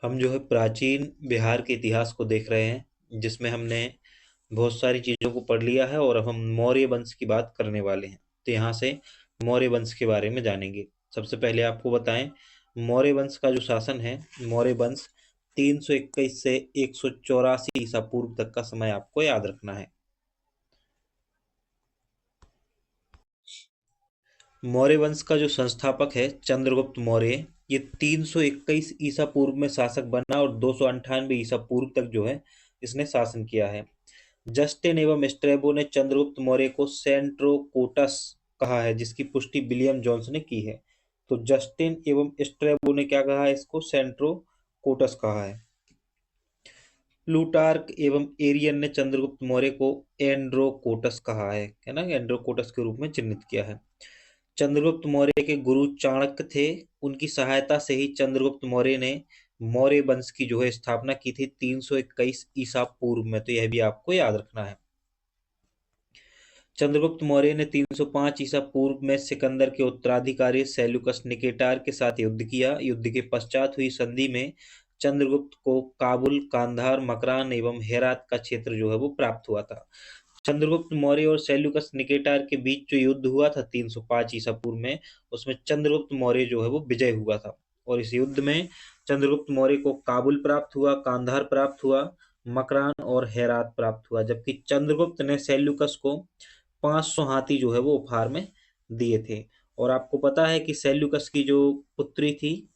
हम जो है प्राचीन बिहार के इतिहास को देख रहे हैं, जिसमें हमने बहुत सारी चीजों को पढ़ लिया है और अब हम मौर्य वंश की बात करने वाले हैं। तो यहाँ से मौर्य वंश के बारे में जानेंगे। सबसे पहले आपको बताएं, मौर्य वंश का जो शासन है, मौर्य वंश 321 से 184 ईसा पूर्व तक का समय आपको याद रखना है। मौर्य वंश का जो संस्थापक है चंद्रगुप्त मौर्य, ये 321 ईसा पूर्व में शासक बना और 298 ईसा पूर्व तक जो है इसने शासन किया है। जस्टिन एवं स्ट्रैबो ने चंद्रगुप्त मौर्य को सेंट्रोकोटस कहा है, जिसकी पुष्टि विलियम जोन्स ने की है। तो जस्टिन एवं स्ट्रैबो ने क्या कहा है, इसको सेंट्रोकोटस कहा है। प्लूटार्क एवं एरियन ने चंद्रगुप्त मौर्य को एंड्रोकोटस कहा है ना, एंड्रोकोटस के रूप में चिन्हित किया है। चंद्रगुप्त मौर्य के गुरु चाणक्य थे, उनकी सहायता से ही चंद्रगुप्त मौर्य ने मौर्य वंश की जो है स्थापना की थी 321 ईसा पूर्व में। तो यह भी आपको याद रखना है। चंद्रगुप्त मौर्य ने 305 ईसा पूर्व में सिकंदर के उत्तराधिकारी सेल्यूकस निकेटार के साथ युद्ध किया। युद्ध के पश्चात हुई संधि में चंद्रगुप्त को काबुल, कांधार, मकरान एवं हेरात का क्षेत्र जो है वो प्राप्त हुआ था। चंद्रगुप्त मौर्य और सेल्यूकस निकेटार के बीच जो युद्ध हुआ था 305 ईसा पूर्व में, उसमें चंद्रगुप्त मौर्य जो है वो विजय हुआ था। और इस युद्ध में चंद्रगुप्त मौर्य को काबुल प्राप्त हुआ, कांधार प्राप्त हुआ, मकरान और हेरात प्राप्त हुआ, जबकि चंद्रगुप्त ने सेल्यूकस को 500 हाथी जो है वो उपहार में दिए थे। और आपको पता है कि सेल्यूकस की जो पुत्री थी,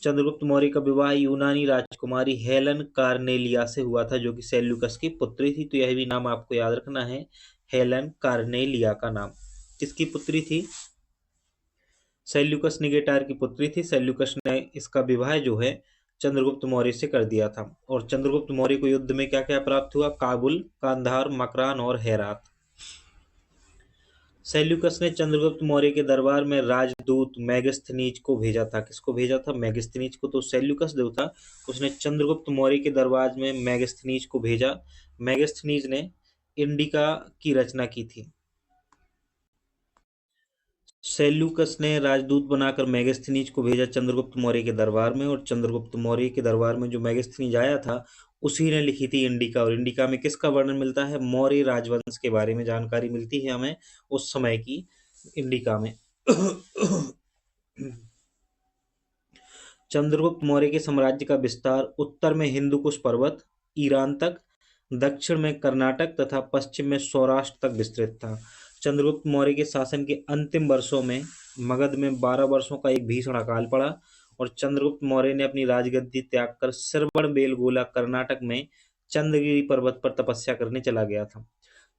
चंद्रगुप्त मौर्य का विवाह यूनानी राजकुमारी हेलन कार्नेलिया से हुआ था, जो कि सेल्यूकस की पुत्री थी। तो यह भी नाम आपको याद रखना है, हेलन कार्नेलिया का नाम। किसकी पुत्री थी? सेल्यूकस निगेटार की पुत्री थी। सेल्यूकस ने इसका विवाह जो है चंद्रगुप्त मौर्य से कर दिया था। और चंद्रगुप्त मौर्य को युद्ध में क्या क्या प्राप्त हुआ? काबुल, कांधार, मकरान और हेरात। सेल्यूकस ने चंद्रगुप्त मौर्य के दरबार में राजदूत मेगास्थनीज को भेजा था। किसको भेजा था? मेगास्थनीज को। तो सेल्यूकस जो था उसने चंद्रगुप्त मौर्य के दरबार में मेगास्थनीज को भेजा। मेगास्थनीज ने इंडिका की रचना की थी। सेल्यूकस ने राजदूत बनाकर मेगास्थनीज को भेजा चंद्रगुप्त मौर्य के दरबार में, और चंद्रगुप्त मौर्य के दरबार में जो मेगास्थनीज आया था उसी ने लिखी थी इंडिका। और इंडिका में किसका वर्णन मिलता है? मौर्य राजवंश के बारे में जानकारी मिलती है हमें उस समय की इंडिका में। चंद्रगुप्त मौर्य के साम्राज्य का विस्तार उत्तर में हिंदुकुश पर्वत, ईरान तक, दक्षिण में कर्नाटक तथा पश्चिम में सौराष्ट्र तक विस्तृत था। चंद्रगुप्त मौर्य के शासन के अंतिम वर्षों में मगध में 12 वर्षों का एक भीषण अकाल पड़ा और चंद्रगुप्त मौर्य ने अपनी राजगद्दी त्याग कर श्रवणबेलगोला कर्नाटक में चंद्रगिरी पर्वत पर तपस्या करने चला गया था।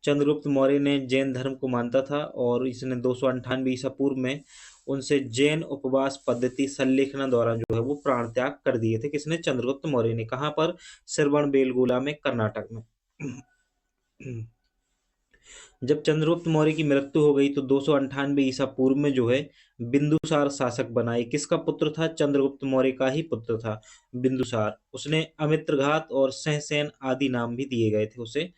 चंद्रगुप्त मौर्य ने जैन धर्म को मानता था और इसने 298 ईसा पूर्व में उनसे जैन उपवास पद्धति संलेखना द्वारा जो है वो प्राण त्याग कर दिए थे। किसने? चंद्रगुप्त मौर्य ने। कहाँ पर? श्रवणबेलगोला में, कर्नाटक में। जब चंद्रगुप्त मौर्य की मृत्यु हो गई तो 298 ईसा पूर्व में जो है बिंदुसार शासक बनाए। किसका पुत्र था? चंद्रगुप्त मौर्य का ही पुत्र था बिंदुसार। उसने अमित्रघात और सहसेन आदि नाम भी दिए गए थे उसे।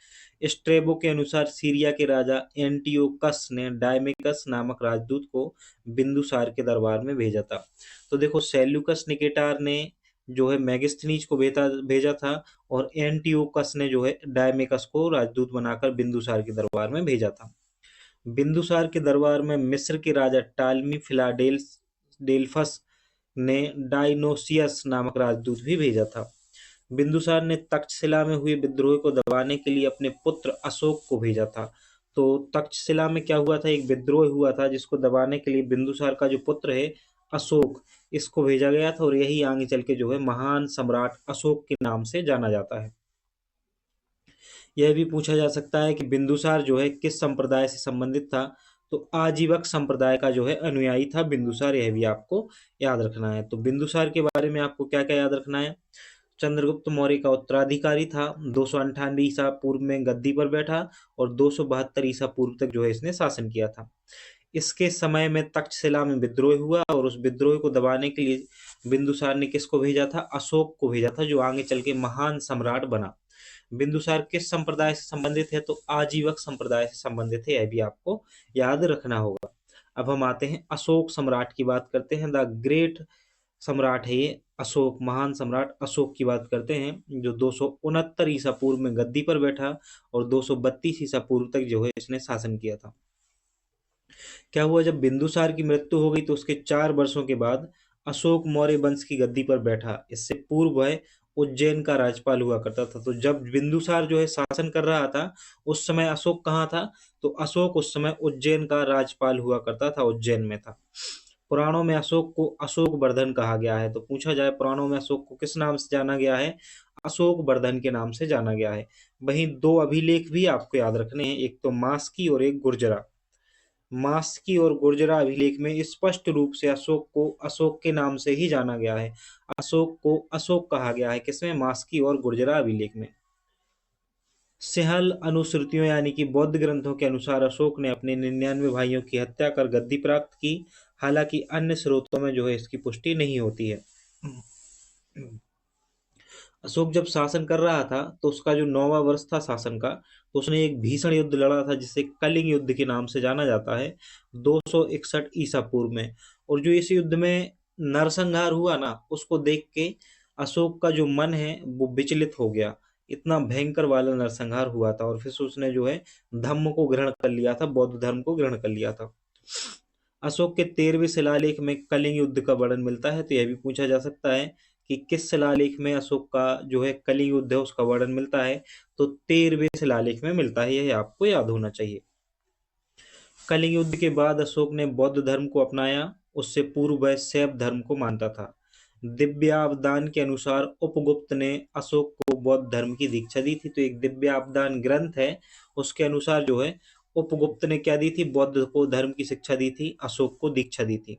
स्ट्रेबो के अनुसार सीरिया के राजा एंटियोकस ने डायमेकस नामक राजदूत को बिंदुसार के दरबार में भेजा था। तो देखो, सेल्यूकस निकेटार ने जो है मेगास्थनीज को भेजा भेजा था, और एंटियोकस ने जो है डायमेकस को राजदूत बनाकर बिंदुसार के दरबार में भेजा था। बिंदुसार के दरबार में मिस्र के राजा टालमी फिलाडेल्फस ने डायनोसियस नामक राजदूत भी भेजा था। बिंदुसार ने तक्षशिला में हुए विद्रोह को दबाने के लिए अपने पुत्र अशोक को भेजा था। तो तक्षशिला में क्या हुआ था? एक विद्रोह हुआ था जिसको दबाने के लिए बिंदुसार का जो पुत्र है अशोक, इसको भेजा गया था, और यही आगे चल के जो है महान सम्राट अशोक के नाम से जाना जाता है। यह भी पूछा जा सकता है कि बिंदुसार जो है किस संप्रदाय से संबंधित था? तो आजीवक संप्रदाय का जो है अनुयायी था बिंदुसार। यह भी आपको याद रखना है। तो बिंदुसार के बारे में आपको क्या क्या याद रखना है? चंद्रगुप्त मौर्य का उत्तराधिकारी था, 298 ईसा पूर्व में गद्दी पर बैठा और 272 ईसा पूर्व तक जो है इसने शासन किया था। इसके समय में तक्षशिला में विद्रोह हुआ और उस विद्रोह को दबाने के लिए बिंदुसार ने किसको भेजा था? अशोक को भेजा था, जो आगे चल के महान सम्राट बना। बिंदुसार किस संप्रदाय से संबंधित है? तो आजीवक संप्रदाय से संबंधित है। यह भी आपको याद रखना होगा। अब हम आते हैं अशोक सम्राट की बात करते हैं। द ग्रेट सम्राट है ये अशोक, महान सम्राट अशोक की बात करते हैं, जो 269 ईसा पूर्व में गद्दी पर बैठा और 232 ईसा पूर्व तक जो है इसने शासन किया था। क्या हुआ, जब बिंदुसार की मृत्यु हो गई तो उसके 4 वर्षों के बाद अशोक मौर्य वंश की गद्दी पर बैठा। इससे पूर्व वह उज्जैन का राज्यपाल हुआ करता था। तो जब बिंदुसार जो है शासन कर रहा था, उस समय अशोक कहाँ था? तो अशोक उस समय उज्जैन का राज्यपाल हुआ करता था, उज्जैन में था। पुराणों में अशोक को अशोक वर्धन कहा गया है। तो पूछा जाए पुराणों में अशोक को किस नाम से जाना गया है? अशोक वर्धन के नाम से जाना गया है। वहीं दो अभिलेख भी आपको याद रखने हैं, एक तो मास्की और एक गुर्जरा। मास्की और गुर्जरा अभिलेख में स्पष्ट रूप से अशोक को अशोक के नाम से ही जाना गया है। अशोक को अशोक कहा गया है किसमें? मास्की और गुर्जरा अभिलेख में। सिंहल अनुश्रुतियों यानी कि बौद्ध ग्रंथों के अनुसार अशोक ने अपने 99 भाइयों की हत्या कर गद्दी प्राप्त की। हालांकि अन्य स्रोतों में जो है इसकी पुष्टि नहीं होती है। अशोक जब शासन कर रहा था तो उसका जो 9वां वर्ष था शासन का, तो उसने एक भीषण युद्ध लड़ा था जिसे कलिंग युद्ध के नाम से जाना जाता है, 261 ईसा पूर्व में। और जो इस युद्ध में नरसंहार हुआ ना, उसको देख के अशोक का जो मन है वो विचलित हो गया। इतना भयंकर वाला नरसंहार हुआ था और फिर से उसने जो है धम्म को ग्रहण कर लिया था, बौद्ध धर्म को ग्रहण कर लिया था। अशोक के 13वें शिलालेख में कलिंग युद्ध का वर्णन मिलता है। तो यह भी पूछा जा सकता है कि किस शिलालेख में अशोक का जो है कलिंग युद्ध है उसका वर्णन मिलता है? तो 13वें शिलालेख में मिलता है, यह आपको याद होना चाहिए। कलिंग युद्ध के बाद अशोक ने बौद्ध धर्म को अपनाया। उससे पूर्व वह शैव धर्म को मानता था। दिव्यावदान के अनुसार उपगुप्त ने अशोक को बौद्ध धर्म की दीक्षा दी थी। तो एक दिव्यावदान ग्रंथ है, उसके अनुसार जो है उपगुप्त ने क्या दी थी? बौद्ध को धर्म की शिक्षा दी थी, अशोक को दीक्षा दी थी।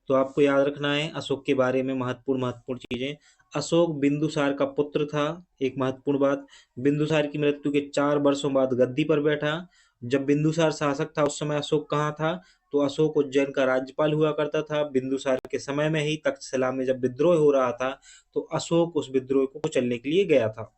तो आपको याद रखना है अशोक के बारे में महत्वपूर्ण महत्वपूर्ण चीजें। अशोक बिंदुसार का पुत्र था। एक महत्वपूर्ण बात, बिंदुसार की मृत्यु के 4 वर्षों बाद गद्दी पर बैठा। जब बिंदुसार शासक था उस समय अशोक कहाँ था? तो अशोक उज्जैन का राज्यपाल हुआ करता था। बिंदुसार के समय में ही तक्षशिला में जब विद्रोह हो रहा था, तो अशोक उस विद्रोह को कुचलने के लिए गया था।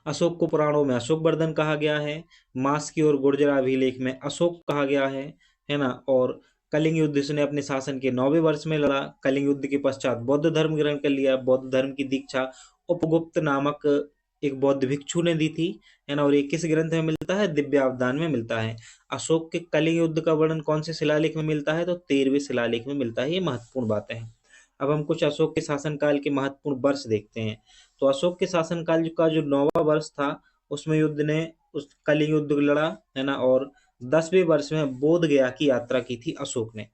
अशोक को पुराणों में अशोक वर्धन कहा गया है, मास्की और गुर्जर अभिलेख में अशोक कहा गया है ना। और कलिंग युद्ध इसने अपने शासन के 9वें वर्ष में लड़ा। कलिंग युद्ध के पश्चात बौद्ध धर्म ग्रहण कर लिया। बौद्ध धर्म की दीक्षा उपगुप्त नामक एक बौद्ध भिक्षु ने दी थी, है ना। और ये किस ग्रंथ में मिलता है? दिव्यावदान में मिलता है। अशोक के कलिंग युद्ध का वर्णन कौन से शिलालेख में मिलता है? तो 13वें शिलालेख में मिलता है। ये महत्वपूर्ण बातें हैं। अब हम कुछ अशोक के शासनकाल के महत्वपूर्ण वर्ष देखते हैं। तो अशोक के शासनकाल का जो 9वां वर्ष था, उसमें युद्ध ने उस कलिंग युद्ध लड़ा, है ना। और 10वें वर्ष में बोध गया की यात्रा की थी अशोक ने।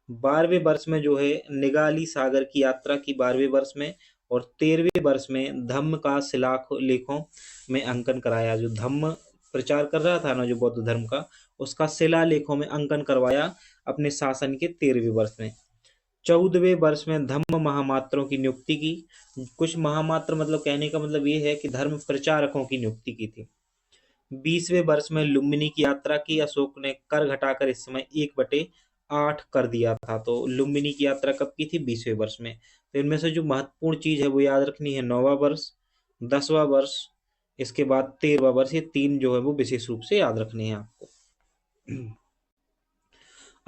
12वें वर्ष में जो है निगाली सागर की यात्रा की 12वें वर्ष में। और 13वें वर्ष में धम्म का शिलाख लेखों में अंकन कराया। जो धम्म प्रचार कर रहा था ना, जो बौद्ध धर्म का, उसका शिलालेखों में अंकन करवाया अपने शासन के 13वें वर्ष में। 14वें वर्ष में धम्म महामात्रों की नियुक्ति की। कुछ महामात्र मतलब कहने का मतलब ये है कि धर्म प्रचारकों की नियुक्ति की थी। 20वें वर्ष में लुम्बिनी की यात्रा की। अशोक ने कर घटाकर इस समय 1/8 कर दिया था। तो लुम्बिनी की यात्रा कब की थी? 20वें वर्ष में। तो इनमें से जो महत्वपूर्ण चीज है वो याद रखनी है, 9वां वर्ष, 10वां वर्ष, इसके बाद 13वां वर्ष। ये 3 जो है वो विशेष रूप से याद रखने हैं आपको।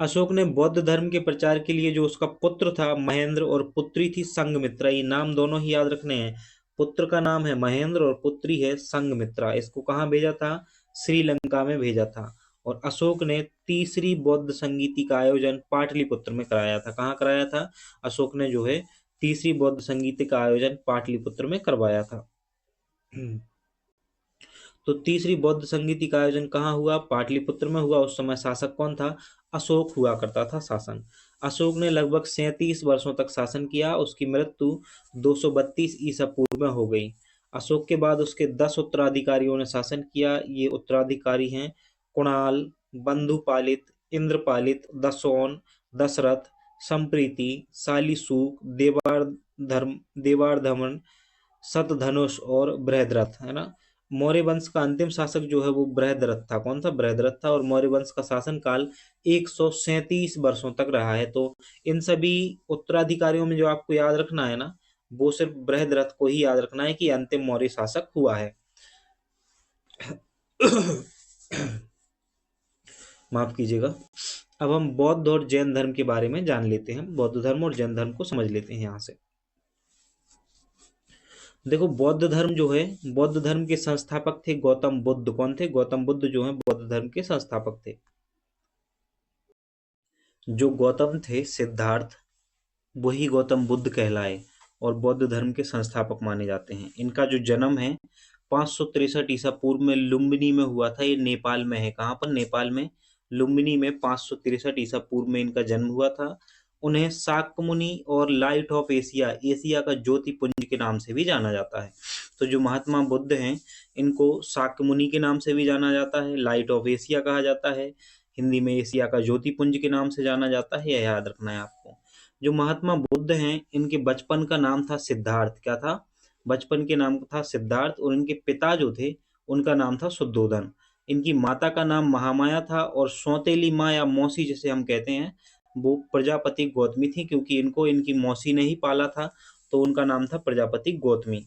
अशोक ने बौद्ध धर्म के प्रचार के लिए जो उसका पुत्र था महेंद्र और पुत्री थी संघमित्रा, ये नाम दोनों ही याद रखने हैं। पुत्र का नाम है महेंद्र और पुत्री है संघमित्रा। इसको कहाँ भेजा था? श्रीलंका में भेजा था। और अशोक ने तीसरी बौद्ध संगीति का आयोजन पाटलिपुत्र में कराया था। कहाँ कराया था? अशोक ने जो है तीसरी बौद्ध संगीति का आयोजन पाटलिपुत्र में करवाया था। तो तीसरी बौद्ध संगीति का आयोजन कहाँ हुआ? पाटलिपुत्र में हुआ। उस समय शासक कौन था? अशोक हुआ करता था शासन। अशोक ने लगभग 37 वर्षों तक शासन किया। उसकी मृत्यु 232 ईसा पूर्व में हो गई। अशोक के बाद उसके 10 उत्तराधिकारियों ने शासन किया। ये उत्तराधिकारी हैं कुणाल, बंधुपालित, इंद्रपालित, दसोन, दशरथ, संप्रीति, शालीसूक, देवार्धमन, शतधनुष और बृहद्रथ, है ना। मौर्य वंश का अंतिम शासक जो है वो बृहद्रथ था। कौन सा? बृहद्रथ था। और मौर्य वंश का शासनकाल 137 वर्षों तक रहा है। तो इन सभी उत्तराधिकारियों में जो आपको याद रखना है ना, वो सिर्फ बृहद्रथ को ही याद रखना है कि अंतिम मौर्य शासक हुआ है। माफ कीजिएगा। अब हम बौद्ध और जैन धर्म के बारे में जान लेते हैं, बौद्ध धर्म और जैन धर्म को समझ लेते हैं यहाँ से। देखो बौद्ध धर्म जो है, बौद्ध धर्म के संस्थापक थे गौतम बुद्ध। कौन थे? गौतम बुद्ध जो है बौद्ध धर्म के संस्थापक थे। जो गौतम थे सिद्धार्थ, वही गौतम बुद्ध कहलाए और बौद्ध धर्म के संस्थापक माने जाते हैं। इनका जो जन्म है 563 ईसा पूर्व में लुम्बिनी में हुआ था। ये नेपाल में है। कहाँ पर? नेपाल में लुम्बिनी में 563 ईसा पूर्व में इनका जन्म हुआ था। उन्हें शाक्य मुनि और लाइट ऑफ एशिया, एशिया का ज्योतिपुंज के नाम से भी जाना जाता है। तो जो महात्मा बुद्ध हैं इनको शाक्य मुनि के नाम से भी जाना जाता है, लाइट ऑफ एशिया कहा जाता है, हिंदी में एशिया का ज्योतिपुंज के नाम से जाना जाता है। यह याद रखना है आपको। जो महात्मा बुद्ध हैं इनके बचपन का नाम था सिद्धार्थ। क्या था? बचपन के नाम था सिद्धार्थ। और इनके पिता जो थे उनका नाम था शुद्धोधन। इनकी माता का नाम महामाया था और सौतेली माँ या मौसी जिसे हम कहते हैं वो प्रजापति गौतमी थी, क्योंकि इनको इनकी मौसी ने ही पाला था, तो उनका नाम था प्रजापति गौतमी।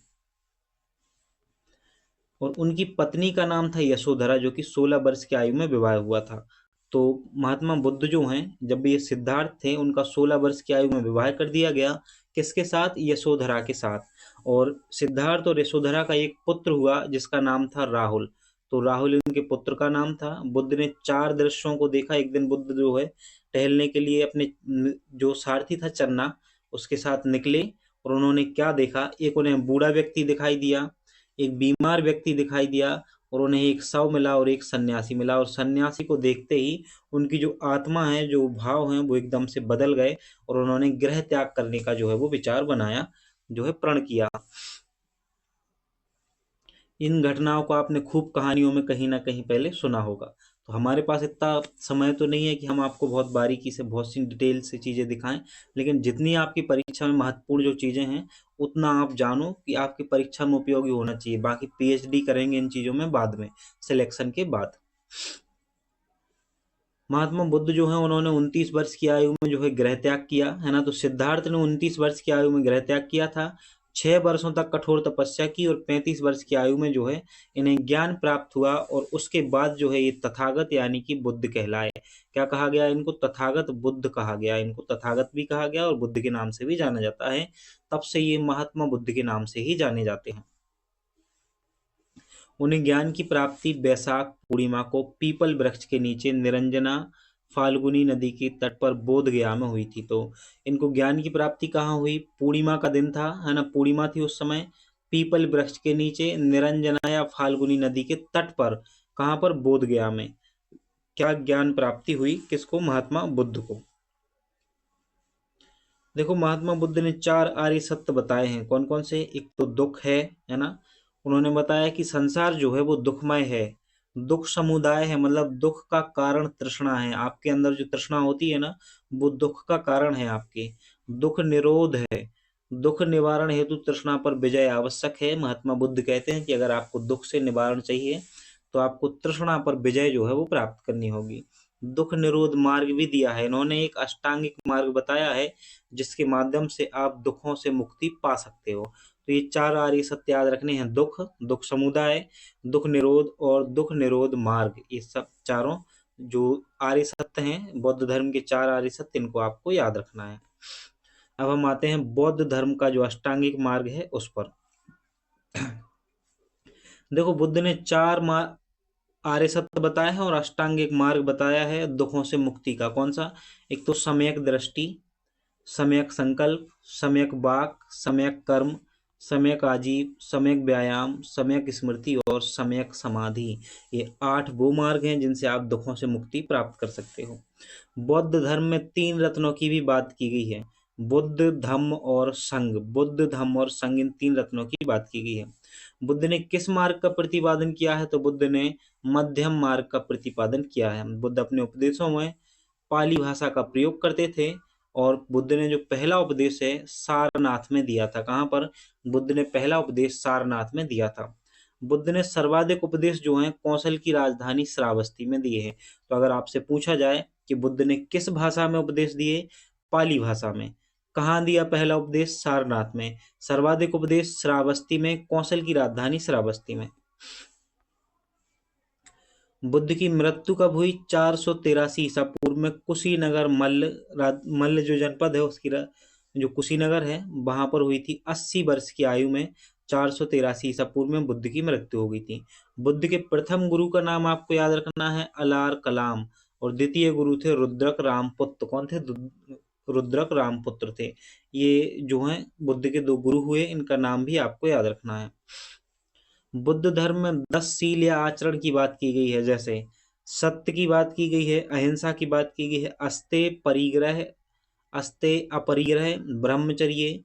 और उनकी पत्नी का नाम था यशोधरा, जो कि 16 वर्ष की आयु में विवाह हुआ था। तो महात्मा बुद्ध जो हैं, जब ये सिद्धार्थ थे उनका 16 वर्ष की आयु में विवाह कर दिया गया। किसके साथ? यशोधरा के साथ। और सिद्धार्थ और यशोधरा का एक पुत्र हुआ जिसका नाम था राहुल। तो राहुल इनके पुत्र का नाम था। बुद्ध ने 4 दृश्यों को देखा। एक दिन बुद्ध जो है टहलने के लिए अपने जो सारथी था चन्ना, उसके साथ निकले और उन्होंने क्या देखा? एक उन्हें बूढ़ा व्यक्ति दिखाई दिया, एक बीमार व्यक्ति दिखाई दिया और उन्हें एक शव मिला और एक सन्यासी मिला। और सन्यासी को देखते ही उनकी जो आत्मा है, जो भाव हैं, वो एकदम से बदल गए और उन्होंने गृह त्याग करने का जो है वो विचार बनाया, जो है प्रण किया। इन घटनाओं को आपने खूब कहानियों में कहीं ना कहीं पहले सुना होगा। तो हमारे पास इतना समय तो नहीं है कि हम आपको बहुत बारीकी से बहुत सी डिटेल से चीज़ें दिखाएं, लेकिन जितनी आपकी परीक्षा में महत्वपूर्ण जो चीज़ें हैं उतना आप जानो कि आपकी परीक्षा में उपयोगी होना चाहिए। बाकी पीएचडी करेंगे इन चीज़ों में बाद में, सिलेक्शन के बाद। महात्मा बुद्ध जो है उन्होंने 29 वर्ष की आयु में जो है गृह त्याग किया, है ना। तो सिद्धार्थ ने 29 वर्ष की आयु में गृह त्याग किया था। 6 वर्षों तक कठोर तपस्या की और 35 वर्ष की आयु में जो है इन्हें ज्ञान प्राप्त हुआ। और उसके बाद जो है ये तथागत यानी कि बुद्ध कहलाए। क्या कहा गया इनको? तथागत बुद्ध कहा गया। इनको तथागत भी कहा गया और बुद्ध के नाम से भी जाना जाता है। तब से ये महात्मा बुद्ध के नाम से ही जाने जाते हैं। उन्हें ज्ञान की प्राप्ति वैशाख पूर्णिमा को पीपल वृक्ष के नीचे निरंजना फाल्गुनी नदी के तट पर बोध गया में हुई थी। तो इनको ज्ञान की प्राप्ति कहाँ हुई? पूर्णिमा का दिन था, है ना, पूर्णिमा थी उस समय। पीपल वृक्ष के नीचे निरंजना या फाल्गुनी नदी के तट पर, कहाँ पर? बोध गया में। क्या ज्ञान प्राप्ति हुई? किसको? महात्मा बुद्ध को। देखो महात्मा बुद्ध ने 4 आर्य सत्य बताए हैं। कौन कौन से? एक तो दुख है ना। उन्होंने बताया कि संसार जो है वो दुखमय है। दुख समुदाय है, मतलब दुख का कारण तृष्णा है। आपके अंदर जो तृष्णा होती है ना, वो दुख का कारण है आपके। दुख निरोध है। दुख निवारण हेतु तृष्णा पर विजय आवश्यक है। महात्मा बुद्ध कहते हैं कि अगर आपको दुख से निवारण चाहिए तो आपको तृष्णा पर विजय जो है वो प्राप्त करनी होगी। दुख निरोध मार्ग भी दिया है इन्होंने। एक अष्टांगिक मार्ग बताया है जिसके माध्यम से आप दुखों से मुक्ति पा सकते हो। तो ये 4 आर्य सत्य याद रखने हैं। दुख, दुख समुदाय, दुख निरोध और दुख निरोध मार्ग। ये सब चारों जो आर्य सत्य हैं, बौद्ध धर्म के 4 आर्य सत्य, इनको आपको याद रखना है। अब हम आते हैं बौद्ध धर्म का जो अष्टांगिक मार्ग है उस पर। देखो बुद्ध ने 4 आर्य सत्य बताया है और अष्टांगिक मार्ग बताया है दुखों से मुक्ति का। कौन सा? एक तो सम्यक दृष्टि, सम्यक संकल्प, सम्यक वाक, सम्यक कर्म, सम्यक आजीव, सम्यक व्यायाम, सम्यक स्मृति और सम्यक समाधि। ये 8 वो मार्ग हैं जिनसे आप दुखों से मुक्ति प्राप्त कर सकते हो। बौद्ध धर्म में 3 रत्नों की भी बात की गई है। बुद्ध, धम्म और संघ। बुद्ध, धम्म और संघ, इन 3 रत्नों की बात की गई है। बुद्ध ने किस मार्ग का प्रतिपादन किया है? तो बुद्ध ने मध्यम मार्ग का प्रतिपादन किया है। बुद्ध अपने उपदेशों में पाली भाषा का प्रयोग करते थे और बुद्ध ने जो पहला उपदेश है सारनाथ में दिया था। कहाँ पर? बुद्ध ने पहला उपदेश सारनाथ में दिया था। बुद्ध ने सर्वाधिक उपदेश जो हैं कौशल की राजधानी श्रावस्ती में दिए हैं। तो अगर आपसे पूछा जाए कि बुद्ध ने किस भाषा में उपदेश दिए? पाली भाषा में। कहाँ दिया पहला उपदेश? सारनाथ में। सर्वाधिक उपदेश श्रावस्ती में, कौशल की राजधानी श्रावस्ती में। बुद्ध की मृत्यु कब हुई? 483 ईसा पूर्व में कुशीनगर मल्ल जो जनपद है उसकी जो कुशीनगर है वहां पर हुई थी। 80 वर्ष की आयु में 483 ईसा पूर्व में बुद्ध की मृत्यु हो गई थी। बुद्ध के प्रथम गुरु का नाम आपको याद रखना है अलार कलाम, और द्वितीय गुरु थे रुद्रक रामपुत्र। कौन थे? रुद्रक रामपुत्र थे। ये जो हैं बुद्ध के दो गुरु हुए, इनका नाम भी आपको याद रखना है। बुद्ध धर्म में 10 शील या आचरण की बात की गई है, जैसे सत्य की बात की गई है, अहिंसा की बात की गई है, अस्ते अपरिग्रह, ब्रह्मचर्य,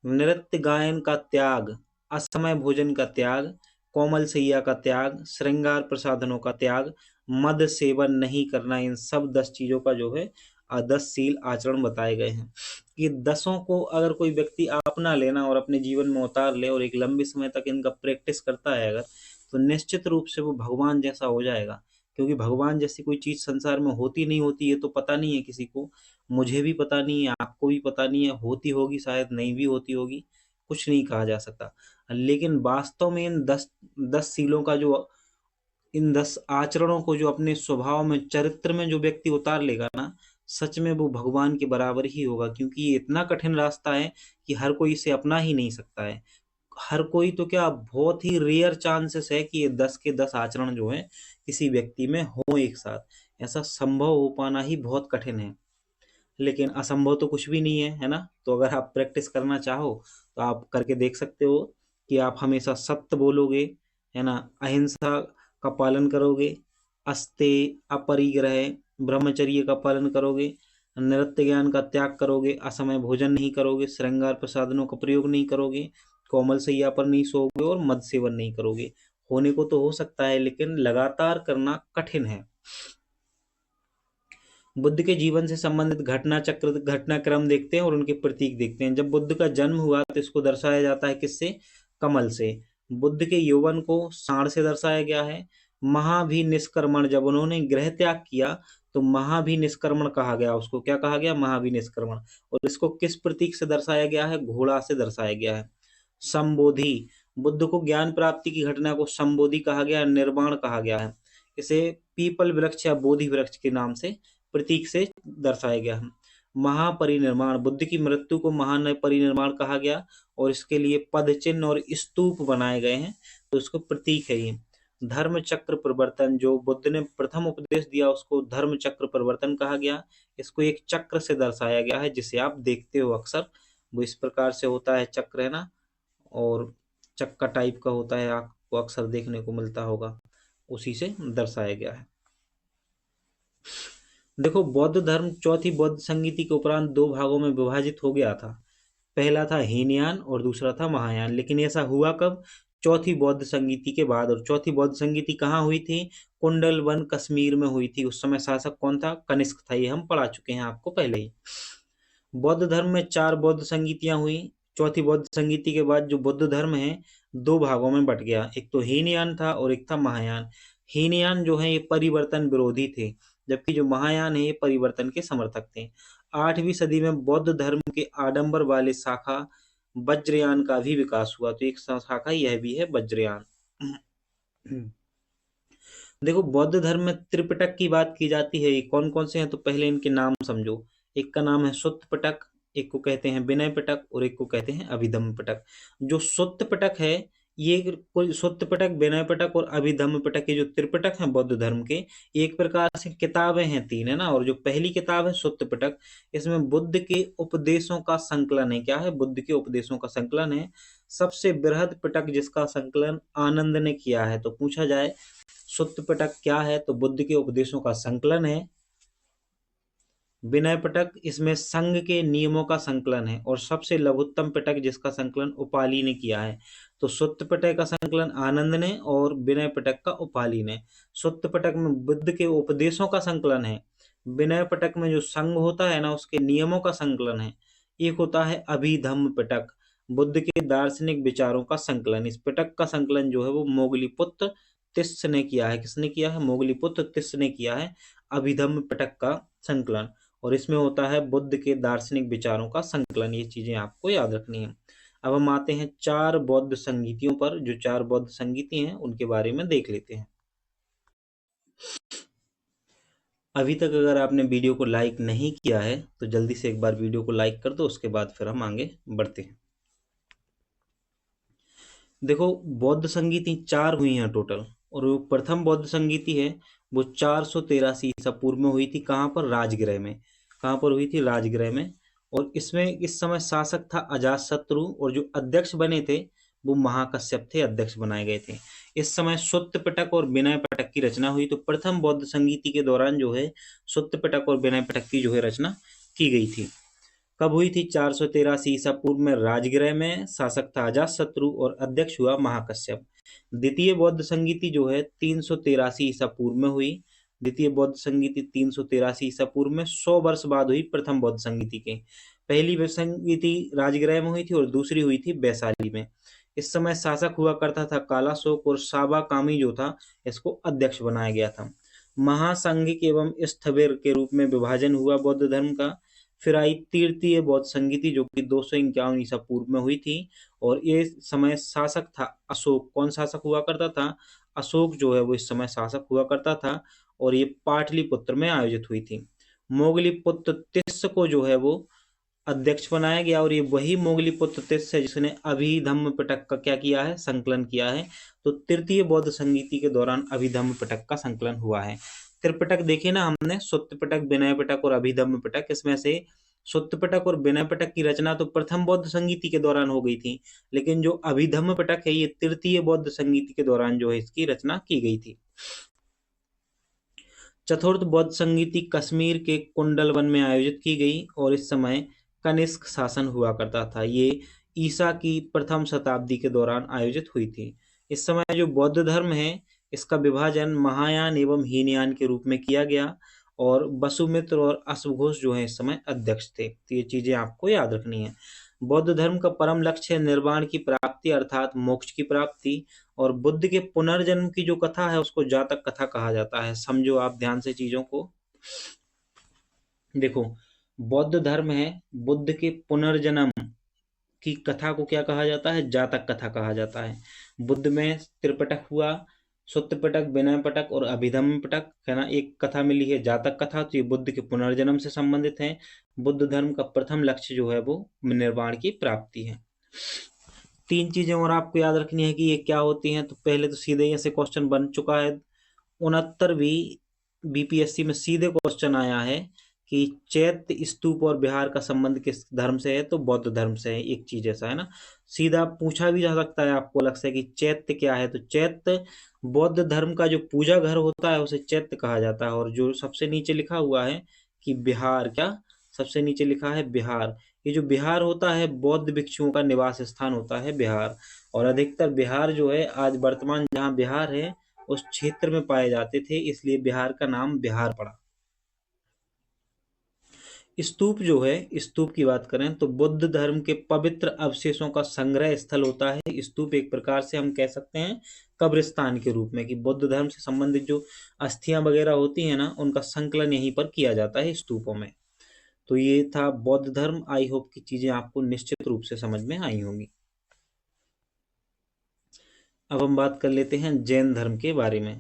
नृत्य गायन का त्याग, असमय भोजन का त्याग, कोमल सैया का त्याग, श्रृंगार प्रसाधनों का त्याग, मद सेवन नहीं करना, इन सब 10 चीजों का जो है 10 शील आचरण बताए गए हैं। ये 10ओं को अगर कोई व्यक्ति अपना लेना और अपने जीवन में उतार ले और एक लंबे समय तक इनका प्रैक्टिस करता है अगर, तो निश्चित रूप से वो भगवान जैसा हो जाएगा। क्योंकि भगवान जैसी कोई चीज संसार में होती नहीं होती है तो पता नहीं है किसी को, मुझे भी पता नहीं है, आपको भी पता नहीं है, होती होगी शायद नहीं भी होती होगी, कुछ नहीं कहा जा सकता। लेकिन वास्तव में इन 10 शीलों का जो, इन 10 आचरणों को जो अपने स्वभाव में चरित्र में जो व्यक्ति उतार लेगा ना, सच में वो भगवान के बराबर ही होगा। क्योंकि ये इतना कठिन रास्ता है कि हर कोई इसे अपना ही नहीं सकता है। हर कोई तो क्या, बहुत ही रेयर चांसेस है कि ये 10 के 10 आचरण जो है किसी व्यक्ति में हो एक साथ। ऐसा संभव हो पाना ही बहुत कठिन है। लेकिन असंभव तो कुछ भी नहीं है ना। तो अगर आप प्रैक्टिस करना चाहो तो आप करके देख सकते हो कि आप हमेशा सत्य बोलोगे, है ना, अहिंसा का पालन करोगे, अस्ते अपरिग्रह ब्रह्मचर्य का पालन करोगे, नृत्य ज्ञान का त्याग करोगे, असमय भोजन नहीं करोगे, श्रृंगार प्रसाधनों का प्रयोग नहीं करोगे, कोमल सैया पर नहीं सोओगे और मद सेवन नहीं करोगे। होने को तो हो सकता है लेकिन लगातार करना कठिन है। बुद्ध के जीवन से संबंधित घटना चक्र, घटनाक्रम देखते हैं और उनके प्रतीक देखते हैं। जब बुद्ध का जन्म हुआ तो इसको दर्शाया जाता है किससे? कमल से। बुद्ध के यौवन को सांड से दर्शाया गया है। महाभिनिष्क्रमण, जब उन्होंने गृह त्याग किया तो महाभिनिष्क्रमण कहा गया, उसको क्या कहा गया? महाभिनिष्क्रमण। और इसको किस प्रतीक से दर्शाया गया है? घोड़ा से दर्शाया गया है। संबोधि, बुद्ध को ज्ञान प्राप्ति की घटना को संबोधि कहा गया, निर्वाण कहा गया है। इसे पीपल वृक्ष या बोधि वृक्ष के नाम से, प्रतीक से दर्शाया गया है। महापरिनिर्माण, बुद्ध की मृत्यु को महापरिनिर्माण कहा गया और इसके लिए पद चिन्ह और स्तूप बनाए गए हैं, तो इसको प्रतीक है ये। धर्म चक्र परिवर्तन, जो बुद्ध ने प्रथम उपदेश दिया उसको धर्म चक्र परिवर्तन कहा गया। इसको एक चक्र से दर्शाया गया है जिसे आप देखते हो अक्सर, वो इस प्रकार से होता है चक्र, है ना, और चक्का टाइप का होता है, आपको अक्सर देखने को मिलता होगा, उसी से दर्शाया गया है। देखो, बौद्ध धर्म चौथी बौद्ध संगीति के उपरांत 2 भागों में विभाजित हो गया था। पहला था हीनयान और दूसरा था महायान। लेकिन ऐसा हुआ कब? चौथी बौद्ध संगीति के बाद। और चौथी बौद्ध संगीति कहाँ हुई थी? कुंडल वन कश्मीर में हुई थी। उस समय शासक कौन था? कनिष्क था। ये हम पढ़ा चुके हैं आपको पहले ही। बौद्ध धर्म में 4 बौद्ध संगीतियां हुई। चौथी बौद्ध संगीति के बाद जो बुद्ध धर्म है 2 भागों में बट गया। एक तो हीनयान था और एक था महायान। हीनयान जो है ये परिवर्तन विरोधी थे, जबकि जो महायान है ये परिवर्तन के समर्थक थे। 8वीं सदी में बौद्ध धर्म के आडंबर वाले शाखा वज्रयान का भी विकास हुआ। तो एक शाखा यह भी है वज्रयान। देखो, बौद्ध धर्म में त्रिपिटक की बात की जाती है। ये कौन कौन से हैं? तो पहले इनके नाम समझो। एक का नाम है सुत्त पिटक, एक को कहते हैं विनय पिटक और एक को कहते हैं अभिधम्म पिटक। जो सुत्त पिटक है, ये कोई सुत्त पिटक, विनय पिटक और अभिधम्म पिटक, ये जो त्रिपिटक हैं बौद्ध धर्म के, ये एक प्रकार से किताबें हैं 3, है ना। और जो पहली किताब है सुत्त पिटक, इसमें बुद्ध के उपदेशों का संकलन है। क्या है? बुद्ध के उपदेशों का संकलन है। सबसे बृहद पिटक जिसका संकलन आनंद ने किया है। तो पूछा जाए सुत्त पिटक क्या है, तो बुद्ध के उपदेशों का संकलन है। विनय पिटक इसमें संघ के नियमों का संकलन है। और सबसे लघुत्तम पिटक जिसका संकलन उपाली ने किया है। तो सुत्त पिटक का संकलन आनंद ने और विनय पिटक का उपाली ने। सुत्त पिटक में बुद्ध के उपदेशों का संकलन है। विनय पिटक में जो संघ होता है ना, उसके नियमों का संकलन है। एक होता है अभिधम्म पिटक, बुद्ध के दार्शनिक विचारों का संकलन। इस पिटक का संकलन जो है वो मोगलीपुत्र तिस्स ने किया है। किसने किया है? मोगलीपुत्र तिस्स ने किया है अभिधम्म पिटक का संकलन। और इसमें होता है बुद्ध के दार्शनिक विचारों का संकलन। ये चीजें आपको याद रखनी है। अब हम आते हैं 4 बौद्ध संगीतियों पर। जो 4 बौद्ध संगीति हैं उनके बारे में देख लेते हैं। अभी तक अगर आपने वीडियो को लाइक नहीं किया है तो जल्दी से एक बार वीडियो को लाइक कर दो, उसके बाद फिर हम आगे बढ़ते हैं। देखो, बौद्ध संगीति 4 हुई हैं टोटल, और वो प्रथम बौद्ध संगीति है वो 483 ईसा पूर्व में हुई थी। कहाँ पर? राजगृह में। कहाँ पर हुई थी? राजगृह में। और इसमें इस समय शासक था अजातशत्रु, और जो अध्यक्ष बने थे वो महाकश्यप थे, अध्यक्ष बनाए गए थे। इस समय सुत्त पिटक और विनय पिटक की रचना हुई। तो प्रथम बौद्ध संगीति के दौरान जो है सुत्त पिटक और विनय पिटक की जो है रचना की गई थी। कब हुई थी? 483 ईसा पूर्व में राजगृह में। शासक था अजातशत्रु और अध्यक्ष हुआ महाकश्यप। द्वितीय बौद्ध संगीति जो है 383 ईसा पूर्व में हुई। द्वितीय बौद्ध संगीति 383 ईसा पूर्व में 100 वर्ष बाद हुई प्रथम बौद्ध संगीति के। पहली बौद्ध संगीति राजगृह में हुई थी और दूसरी हुई थी वैशाली में। इस समय शासक हुआ करता था कालाशोक, और साबा कामी जो था इसको अध्यक्ष बनाया गया था। महासांघिक एवं स्थविर के रूप में विभाजन हुआ बौद्ध धर्म का। फिर आई तृतीय बौद्ध संगीति जो कि 251 ईसा पूर्व में हुई थी, और ये समय शासक था अशोक। कौन शासक हुआ करता था? अशोक जो है वो इस समय शासक हुआ करता था, और ये पाटलिपुत्र में आयोजित हुई थी। मोगलीपुत्र तिस्स को जो है वो अध्यक्ष बनाया गया, और ये वही मोगलीपुत्र तिस्स है जिसने अभिधम्म पिटक का क्या किया है? संकलन किया है। तो तृतीय बौद्ध संगीति के दौरान अभिधम्म पिटक का संकलन हुआ है। त्रिपिटक देखे ना हमने, सुत्त पिटक, विनय पिटक और अभिधम्म पिटक। इसमें से सुत्त पिटक और विनय पिटक की रचना तो प्रथम बौद्ध संगीति के दौरान हो गई थी, लेकिन जो अभिधम्म पिटक है ये तृतीय बौद्ध संगीति के दौरान जो है इसकी रचना की गई थी। चतुर्थ बौद्ध संगीति कश्मीर के कुंडल वन में आयोजित की गई, और इस समय कनिष्क शासन हुआ करता था। ये ईसा की प्रथम शताब्दी के दौरान आयोजित हुई थी। इस समय जो बौद्ध धर्म है इसका विभाजन महायान एवं हीनयान के रूप में किया गया, और वसुमित्र और अश्वघोष जो है इस समय अध्यक्ष थे। तो ये चीजें आपको याद रखनी है। बौद्ध धर्म का परम लक्ष्य है निर्वाण की प्राप्ति अर्थात मोक्ष की प्राप्ति, और बुद्ध के पुनर्जन्म की जो कथा है उसको जातक कथा कहा जाता है। समझो आप ध्यान से चीजों को। देखो, बौद्ध धर्म है, बुद्ध के पुनर्जन्म की कथा को क्या कहा जाता है? जातक कथा कहा जाता है। बुद्ध में त्रिपिटक हुआ, सुत्त पिटक, विनय पिटक और अभिधम्म पिटक है ना। एक कथा मिली है जातक कथा, तो ये बुद्ध के पुनर्जन्म से संबंधित है। बुद्ध धर्म का प्रथम लक्ष्य जो है वो निर्वाण की प्राप्ति है। 3 चीजें और आपको याद रखनी है कि ये क्या होती हैं। तो पहले तो सीधे ही ऐसे क्वेश्चन बन चुका है, 69वीं बीपीएससी में सीधे क्वेश्चन आया है कि चैत्य स्तूप और बिहार का संबंध किस धर्म से है? तो बौद्ध धर्म से है। एक चीज ऐसा है ना, सीधा पूछा भी जा सकता है आपको अलग से कि चैत्य क्या है। तो चैत्य बौद्ध धर्म का जो पूजा घर होता है उसे चैत्य कहा जाता है। और जो सबसे नीचे लिखा हुआ है कि बिहार, क्या सबसे नीचे लिखा है? बिहार। ये जो बिहार होता है बौद्ध भिक्षुओं का निवास स्थान होता है बिहार, और अधिकतर बिहार जो है आज वर्तमान जहाँ बिहार है उस क्षेत्र में पाए जाते थे, इसलिए बिहार का नाम बिहार पड़ा। स्तूप जो है, स्तूप की बात करें तो बुद्ध धर्म के पवित्र अवशेषों का संग्रह स्थल होता है स्तूप। एक प्रकार से हम कह सकते हैं कब्रिस्तान के रूप में, कि बुद्ध धर्म से संबंधित जो अस्थियां वगैरह होती हैं ना उनका संकलन यहीं पर किया जाता है स्तूपों में। तो ये था बौद्ध धर्म। आई होप की चीजें आपको निश्चित रूप से समझ में आई होंगी। अब हम बात कर लेते हैं जैन धर्म के बारे में।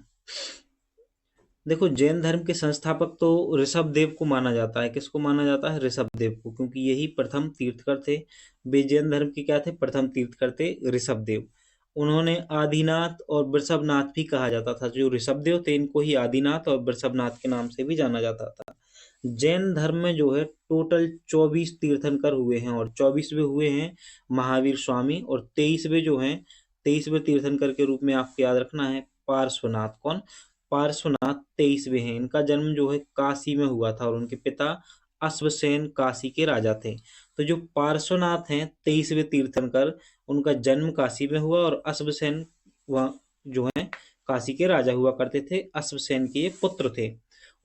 देखो, जैन धर्म के संस्थापक तो ऋषभ देव को माना जाता है। किसको माना जाता है? ऋषभ देव को, क्योंकि यही प्रथम तीर्थकर थे। वे जैन धर्म के क्या थे? प्रथम तीर्थकर थे ऋषभ देव। उन्होंने आदिनाथ और वृषभनाथ भी कहा जाता था। जो ऋषभ देव थे इनको ही आदिनाथ और वृषभनाथ के नाम से भी जाना जाता था। जैन धर्म में जो है टोटल 24 तीर्थंकर हुए हैं, और 24वें हुए हैं महावीर स्वामी, और 23वें जो हैं 23वें तीर्थंकर के रूप में आपको याद रखना है पार्श्वनाथ। कौन? पार्श्वनाथ 23वें हैं। इनका जन्म जो है काशी में हुआ था, और उनके पिता अश्वसेन काशी के राजा थे। तो जो पार्श्वनाथ हैं 23वें तीर्थंकर, उनका जन्म काशी में हुआ, और अश्वसेन वह जो है काशी के राजा हुआ करते थे। अश्वसेन के ये पुत्र थे।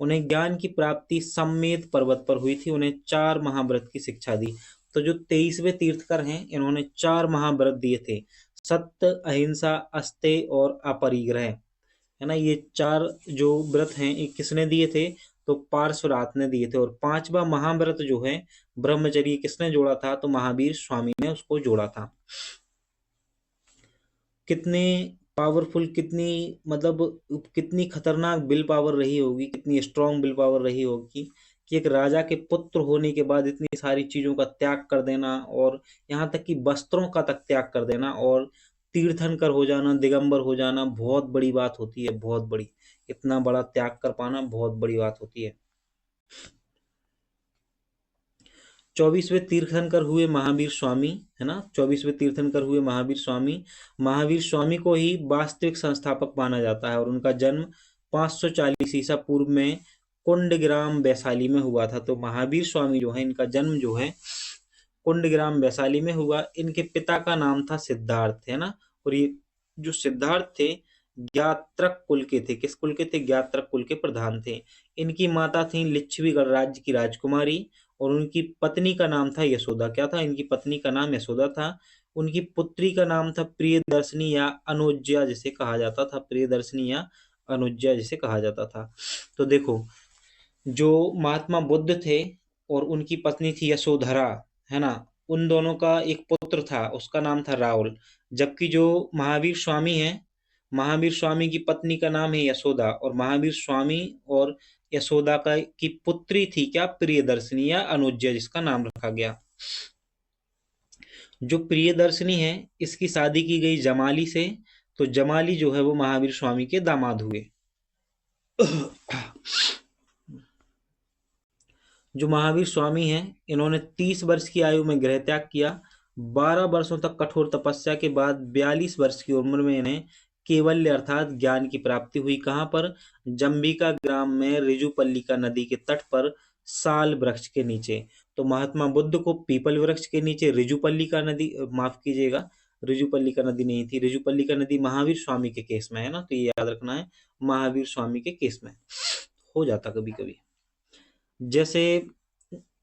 उन्हें ज्ञान की प्राप्ति सम्मेद पर्वत पर हुई थी। उन्हें 4 महाव्रत की शिक्षा दी। तो जो 23वें तीर्थकर हैं इन्होंने 4 महाव्रत दिए थे, सत्य, अहिंसा, अस्तेय और अपरिग्रह, है ना। ये 4 जो व्रत हैं ये किसने दिए थे? तो पार्श्वनाथ ने दिए थे। और 5वां महाव्रत जो है ब्रह्मचर्य किसने जोड़ा था? तो महावीर स्वामी ने उसको जोड़ा था। कितने पावरफुल कितनी, मतलब कितनी खतरनाक विल पावर रही होगी, कितनी स्ट्रांग विल पावर रही होगी कि एक राजा के पुत्र होने के बाद इतनी सारी चीजों का त्याग कर देना, और यहाँ तक कि वस्त्रों का तक त्याग कर देना, और तीर्थंकर हो जाना, दिगंबर हो जाना बहुत बड़ी बात होती है, बहुत बड़ी। इतना बड़ा त्याग कर पाना बहुत बड़ी बात होती है। 24वें तीर्थंकर हुए महावीर स्वामी, है ना, 24वें तीर्थंकर हुए महावीर स्वामी। महावीर स्वामी को ही वास्तविक संस्थापक माना जाता है, और उनका जन्म 540 ईसा पूर्व में कुंडग्राम वैशाली में हुआ था। तो महावीर स्वामी जो है, इनका जन्म जो है कुंडग्राम वैशाली में हुआ। इनके पिता का नाम था सिद्धार्थ, है ना, और ये जो सिद्धार्थ थे ज्ञात्रक कुल के थे। किस कुल के थे? ज्ञात्रक कुल के प्रधान थे। इनकी माता थी लिच्छवीगढ़ राज्य की राजकुमारी, और उनकी पत्नी का नाम था यशोदा। क्या था? इनकी पत्नी का नाम यशोदा था। उनकी पुत्री का नाम था प्रियदर्शनी या अनुज्या, जिसे कहा जाता था, प्रियदर्शनी या अनुज्या जिसे कहा जाता था। तो देखो, जो महात्मा बुद्ध थे और उनकी पत्नी थी यशोधरा, है ना, उन दोनों का एक पुत्र था, उसका नाम था राहुल। जबकि जो महावीर स्वामी है, महावीर स्वामी की पत्नी का नाम है यशोदा, और महावीर स्वामी और यशोदा का की पुत्री थी क्या? प्रियदर्शनी या अनुज्या, जिसका नाम रखा गया। जो प्रियदर्शनी है, इसकी शादी की गई जमाली से, तो जमाली जो है वो महावीर स्वामी के दामाद हुए। जो महावीर स्वामी हैं, इन्होंने 30 वर्ष की आयु में गृह त्याग किया। 12 वर्षों तक कठोर तपस्या के बाद 42 वर्ष की उम्र में इन्हें केवल्य अर्थात ज्ञान की प्राप्ति हुई। कहाँ पर? जंबिका ग्राम में ऋजुपल्लिका नदी के तट पर साल वृक्ष के नीचे। तो महात्मा बुद्ध को पीपल वृक्ष के नीचे ऋजुपल्लिका नदी, माफ कीजिएगा, ऋजुपल्लिका नदी नहीं थी, ऋजुपल्लिका नदी महावीर स्वामी के केस में है ना, तो ये याद रखना है, महावीर स्वामी के केस में हो जाता कभी कभी। जैसे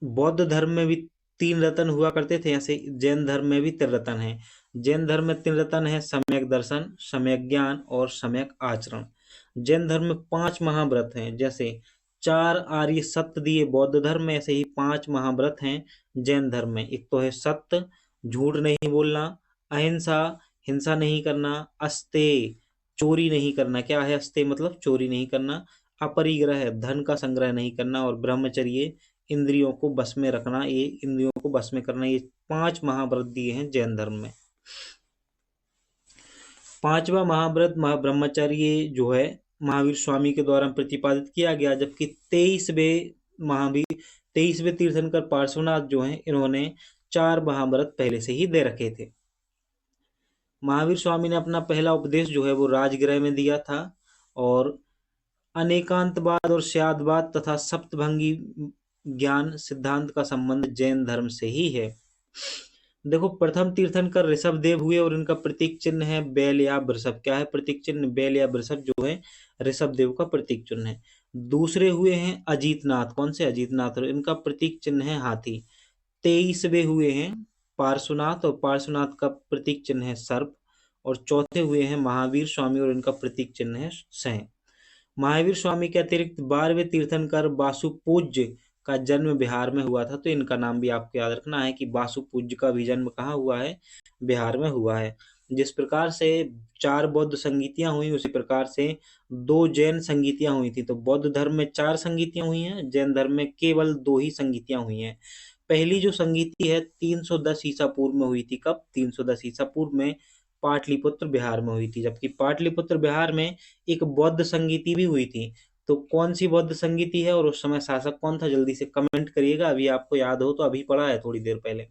बौद्ध धर्म में भी 3 रत्न हुआ करते थे, ऐसे जैन धर्म में भी 3 रत्न हैं। जैन धर्म में 3 रत्न है: सम्यक दर्शन, सम्यक ज्ञान और सम्यक आचरण। जैन धर्म में 5 महाव्रत हैं। जैसे 4 आर्य सत्य दिए बौद्ध धर्म में, ऐसे ही 5 महाव्रत हैं जैन धर्म में। एक तो है सत्य, झूठ नहीं बोलना; अहिंसा, हिंसा नहीं करना; अस्तेय, चोरी नहीं करना। क्या है अस्तेय? मतलब चोरी नहीं करना। अपरिग्रह, धन का संग्रह नहीं करना; और ब्रह्मचर्य, इंद्रियों को बस में रखना, ये इंद्रियों को बस में करना। ये 5 महाव्रत दिए हैं जैन धर्म में। 5वां महाव्रत ब्रह्मचर्य जो है महावीर स्वामी के द्वारा प्रतिपादित किया गया। जबकि 23वें तीर्थंकर पार्श्वनाथ जो हैं, इन्होंने 4 महाव्रत पहले से ही दे रखे थे। महावीर स्वामी ने अपना पहला उपदेश जो है वो राजगृह में दिया था, और अनेकांतवाद और स्यादवाद तथा सप्तभंगी ज्ञान सिद्धांत का संबंध जैन धर्म से ही है। देखो, प्रथम तीर्थंकर ऋषभ देव हुए, और इनका प्रतीक चिन्ह है बैल या वृषभ। क्या है प्रतीक चिन्ह? बैल या वृषभ जो है ऋषभ देव का प्रतीक चिन्ह है। दूसरे हुए हैं अजीतनाथ। कौन से? अजीतनाथ। और इनका प्रतीक चिन्ह है हाथी। 23वें हुए हैं पार्श्वनाथ, और पार्श्वनाथ का प्रतीक चिन्ह है सर्प। और चौथे हुए हैं महावीर स्वामी, और इनका प्रतीक चिन्ह है सैं। महावीर स्वामी के अतिरिक्त 12वें तीर्थंकर वासुपूज्य का जन्म बिहार में हुआ था। तो इनका नाम भी आपको याद रखना है कि वासुपूज्य का भी जन्म कहाँ हुआ है? बिहार में हुआ है। जिस प्रकार से 4 बौद्ध संगीतियां हुई, उसी प्रकार से 2 जैन संगीतियां हुई थी। तो बौद्ध धर्म में 4 संगीतियां हुई हैं, जैन धर्म में केवल 2 ही संगीतियां हुई हैं। पहली जो संगीति है 310 ईसा पूर्व में हुई थी। कब? 310 ईसा पूर्व में पाटलिपुत्र बिहार में हुई थी। जबकि पाटलिपुत्र बिहार में एक बौद्ध संगीति भी हुई थी। तो कौन सी बौद्ध संगीति है और उस समय शासक कौन था? जल्दी से कमेंट करिएगा, अभी आपको याद हो तो, अभी पढ़ा है थोड़ी देर पहले।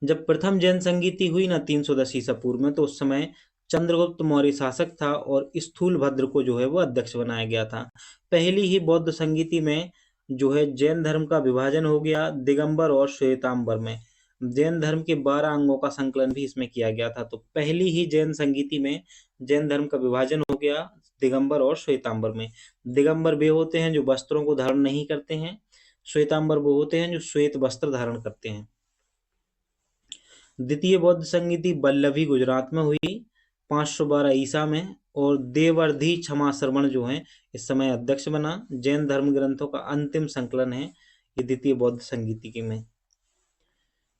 जब प्रथम जैन संगीति हुई ना 310 ईसा पूर्व में, तो उस समय चंद्रगुप्त मौर्य शासक था, और स्थूलभद्र को जो है वो अध्यक्ष बनाया गया था। पहली ही बौद्ध संगीति में जो है जैन धर्म का विभाजन हो गया दिगंबर और श्वेतांबर में। जैन धर्म के 12 अंगों का संकलन भी इसमें किया गया था। तो पहली ही जैन संगीति में जैन धर्म का विभाजन हो गया दिगंबर और श्वेतांबर में। दिगंबर वे होते हैं जो वस्त्रों को धारण नहीं करते हैं, श्वेतांबर वो होते हैं जो श्वेत वस्त्र धारण करते हैं। द्वितीय बौद्ध संगीति वल्लभी गुजरात में हुई 512 ईसा में, और देवर्धि क्षमा श्रवण जो है इस समय अध्यक्ष बना। जैन धर्म ग्रंथों का अंतिम संकलन है ये द्वितीय बौद्ध संगीति के में।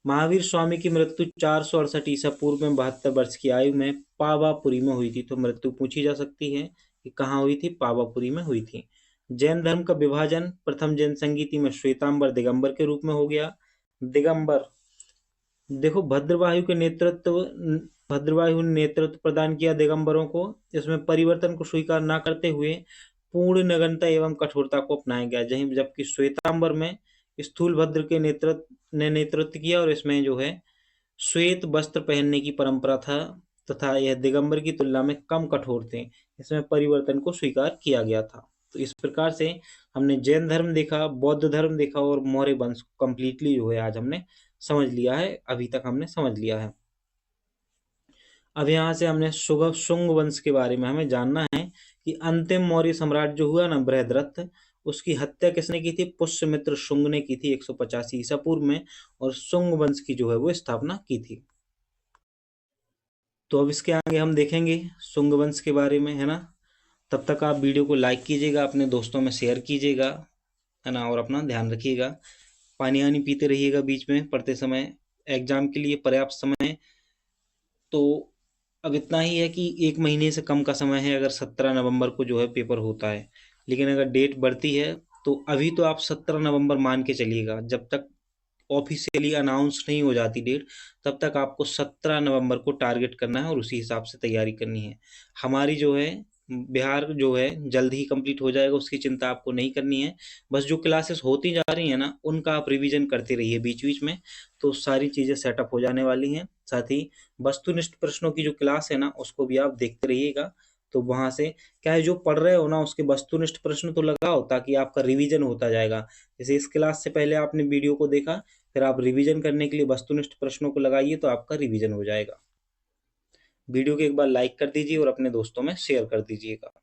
महावीर स्वामी की मृत्यु 468 ईसा पूर्व में 72 वर्ष की आयु में पावापुरी में हुई थी। तो मृत्यु पूछी जा सकती है कि कहाँ हुई थी, पावापुरी में हुई थी। जैन धर्म का विभाजन प्रथम जैन संगीति में श्वेतांबर दिगंबर के रूप में हो गया। दिगंबर, देखो भद्रवायु ने नेतृत्व प्रदान किया दिगंबरों को। इसमें परिवर्तन को स्वीकार न करते हुए पूर्ण नग्नता एवं कठोरता को अपनाया गया, जबकि श्वेतांबर में स्थूलभद्र के नेतृत्व किया और इसमें जो है श्वेत वस्त्र पहनने की परंपरा था तथा यह दिगंबर की तुलना में कम कठोर थे। इसमें परिवर्तन को स्वीकार किया गया था। तो इस प्रकार से हमने जैन धर्म देखा, बौद्ध धर्म देखा और मौर्य वंश कंप्लीटली जो है आज हमने समझ लिया है, अभी तक हमने समझ लिया है। अब यहाँ से हमने शुंग वंश के बारे में हमें जानना है कि अंतिम मौर्य सम्राट जो हुआ ना बृहद्रथ, उसकी हत्या किसने की थी? पुष्यमित्र शुंग ने की थी 185 ईसा पूर्व में, और शुंग वंश की जो है वो स्थापना की थी। तो अब इसके आगे हम देखेंगे शुंग वंश के बारे में, है ना। तब तक आप वीडियो को लाइक कीजिएगा, अपने दोस्तों में शेयर कीजिएगा, है ना, और अपना ध्यान रखिएगा। पानी वानी पीते रहिएगा बीच में पढ़ते समय, एग्जाम के लिए पर्याप्त समय। तो अब इतना ही है कि 1 महीने से कम का समय है, अगर 17 नवंबर को जो है पेपर होता है। लेकिन अगर डेट बढ़ती है तो अभी तो आप 17 नवंबर मान के चलिएगा, जब तक ऑफिशियली अनाउंस नहीं हो जाती डेट, तब तक आपको 17 नवंबर को टारगेट करना है और उसी हिसाब से तैयारी करनी है। हमारी जो है बिहार जो है जल्द ही कंप्लीट हो जाएगा, उसकी चिंता आपको नहीं करनी है। बस जो क्लासेस होती जा रही हैं ना, उनका आप रिवीजन करते रहिए बीच बीच में, तो सारी चीज़ें सेटअप हो जाने वाली हैं। साथ ही वस्तुनिष्ठ प्रश्नों की जो क्लास है ना, उसको भी आप देखते रहिएगा। तो वहां से क्या है, जो पढ़ रहे हो ना उसके वस्तुनिष्ठ प्रश्न तो लगाओ, ताकि आपका रिवीजन होता जाएगा। जैसे इस क्लास से पहले आपने वीडियो को देखा, फिर आप रिवीजन करने के लिए वस्तुनिष्ठ प्रश्नों को लगाइए, तो आपका रिवीजन हो जाएगा। वीडियो को एक बार लाइक कर दीजिए और अपने दोस्तों में शेयर कर दीजिएगा।